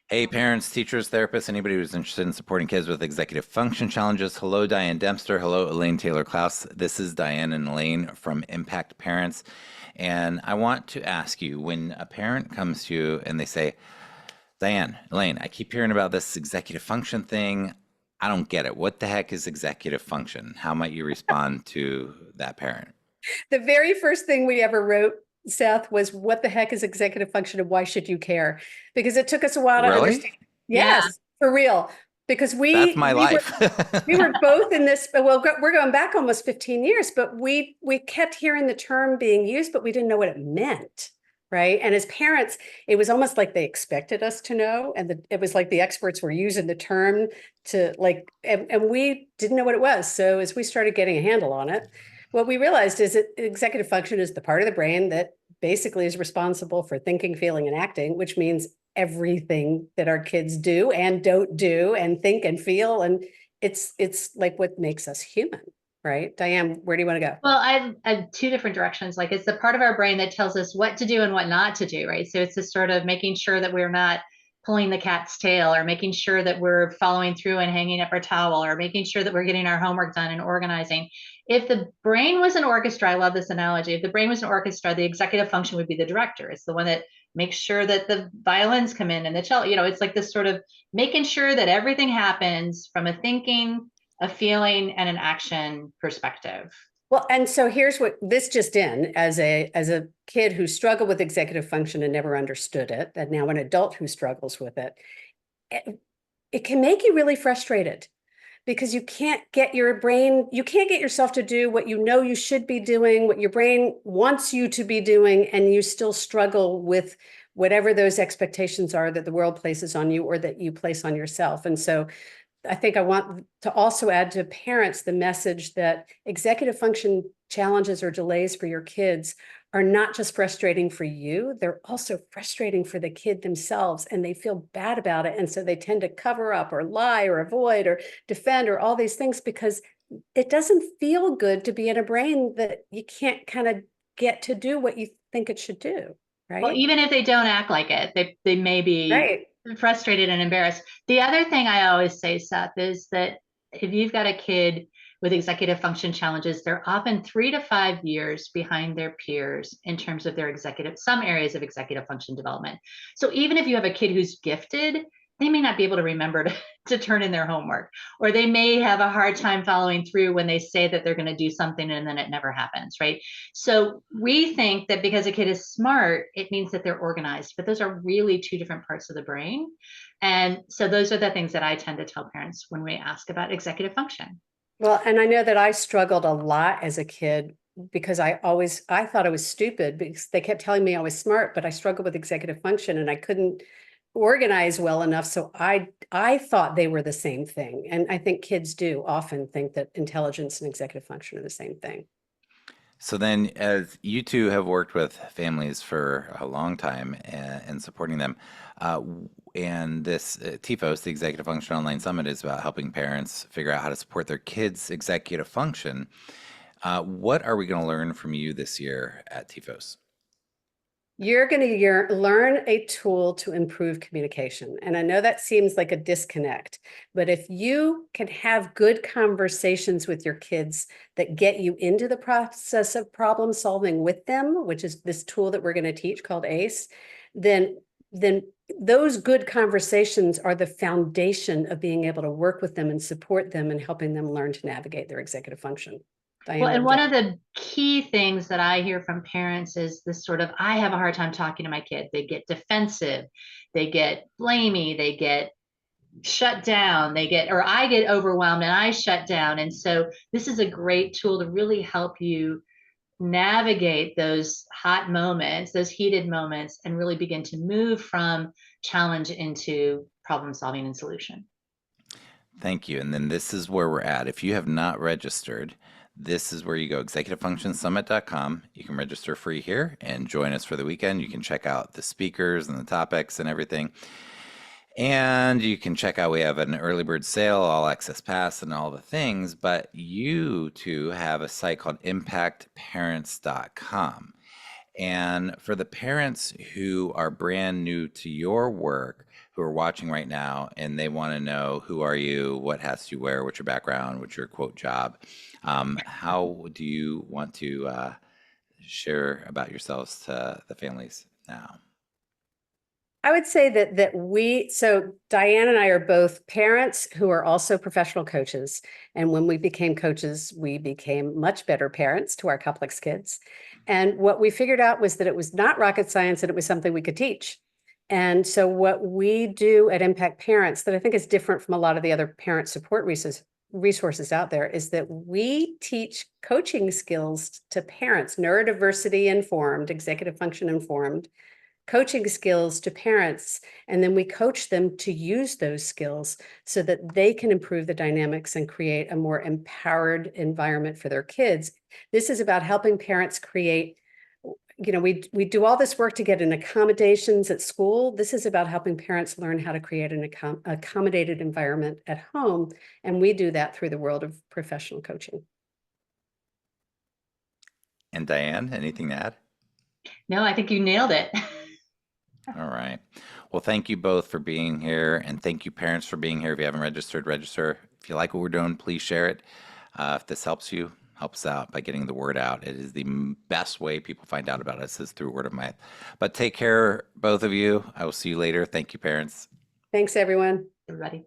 Hey, parents, teachers, therapists, anybody who's interested in supporting kids with executive function challenges. Hello, Diane Dempster. Hello, Elaine Taylor-Klaus. This is Diane and Elaine from Impact Parents. And I want to ask you, when a parent comes to you and they say, Diane, Elaine, I keep hearing about this executive function thing. I don't get it. What the heck is executive function? How might you respond to that parent? The very first thing we ever wrote, Seth, was what the heck is executive function and why should you care? Because it took us a while to Really? understand. Yeah. Yes, for real. Because That's we my we were life. we were both in this, well, we're going back almost 15 years, but we kept hearing the term being used, but we didn't know what it meant. Right. And as parents, it was almost like they expected us to know. And it was like the experts were using the term to like, and we didn't know what it was. So as we started getting a handle on it, what we realized is that executive function is the part of the brain that basically is responsible for thinking, feeling, and acting, which means everything that our kids do and don't do and think and feel. And it's like what makes us human, right? Diane, where do you want to go? Well, I have two different directions. Like it's the part of our brain that tells us what to do and what not to do, right? So it's this sort of making sure that we're not pulling the cat's tail or making sure that we're following through and hanging up our towel or making sure that we're getting our homework done and organizing. If the brain was an orchestra, I love this analogy. If the brain was an orchestra, the executive function would be the director. It's the one that makes sure that the violins come in and the cello, it's like this sort of making sure that everything happens from a thinking, a feeling, and an action perspective. Well, and so here's what this just in as a kid who struggled with executive function and never understood it, and now an adult who struggles with it, it can make you really frustrated because you can't get yourself to do what you know you should be doing, what your brain wants you to be doing, and you still struggle with whatever those expectations are that the world places on you or that you place on yourself. And so I think I want to also add to parents the message that executive function challenges or delays for your kids are not just frustrating for you, they're also frustrating for the kid themselves, and they feel bad about it. And so they tend to cover up or lie or avoid or defend or all these things because it doesn't feel good to be in a brain that you can't kind of get to do what you think it should do, Well, right? even if they don't act like it, they may be Right. frustrated and embarrassed. The other thing I always say, Seth, is that if you've got a kid with executive function challenges, they're often 3 to 5 years behind their peers in terms of some areas of executive function development. So even if you have a kid who's gifted, they may not be able to remember to turn in their homework, or they may have a hard time following through when they say that they're going to do something and then it never happens, right? So we think that because a kid is smart, it means that they're organized, but those are really two different parts of the brain. And so those are the things that I tend to tell parents when we ask about executive function. Well, and I know that I struggled a lot as a kid because I thought I was stupid because they kept telling me I was smart, but I struggled with executive function and I couldn't organize well enough. So I thought they were the same thing. And I think kids do often think that intelligence and executive function are the same thing. So then, as you two have worked with families for a long time and supporting them, and this TEFOS, the Executive Function Online Summit, is about helping parents figure out how to support their kids' executive function. What are we going to learn from you this year at TEFOS? You're going to learn a tool to improve communication. And I know that seems like a disconnect, but if you can have good conversations with your kids that get you into the process of problem solving with them, which is this tool that we're going to teach called ACE, then those good conversations are the foundation of being able to work with them and support them and helping them learn to navigate their executive function. Well, Diane, what and would you one add? of the key things that I hear from parents is this sort of, I have a hard time talking to my kid. They get defensive, they get blamey, they get shut down, or I get overwhelmed and I shut down. And so this is a great tool to really help you navigate those hot moments, those heated moments, and really begin to move from challenge into problem solving and solution. Thank you. And then this is where we're at. If you have not registered, this is where you go, executivefunctionsummit.com. You can register free here and join us for the weekend. You can check out the speakers and the topics and everything. And you can check out, we have an early bird sale, all access pass, and all the things. But you too have a site called impactparents.com. And for the parents who are brand new to your work, who are watching right now, and they want to know, who are you, what hats do you wear, what's your background, what's your quote job, how do you want to share about yourselves to the families now? I would say so Diane and I are both parents who are also professional coaches. And when we became coaches, we became much better parents to our complex kids. And what we figured out was that it was not rocket science and it was something we could teach. And so what we do at Impact Parents that I think is different from a lot of the other parent support resources out there is that we teach coaching skills to parents, neurodiversity informed, executive function informed, coaching skills to parents, and then we coach them to use those skills so that they can improve the dynamics and create a more empowered environment for their kids. This is about helping parents create, we do all this work to get in accommodations at school. This is about helping parents learn how to create an accommodated environment at home, and we do that through the world of professional coaching. And Diane, anything to add? No, I think you nailed it. All right. Well, thank you both for being here, and thank you parents for being here. If you haven't registered, register. If you like what we're doing, please share it. If this helps you, helps out by getting the word out. It is the best way people find out about us is through word of mouth. But take care, both of you. I will see you later. Thank you, parents. Thanks, everyone. Everybody.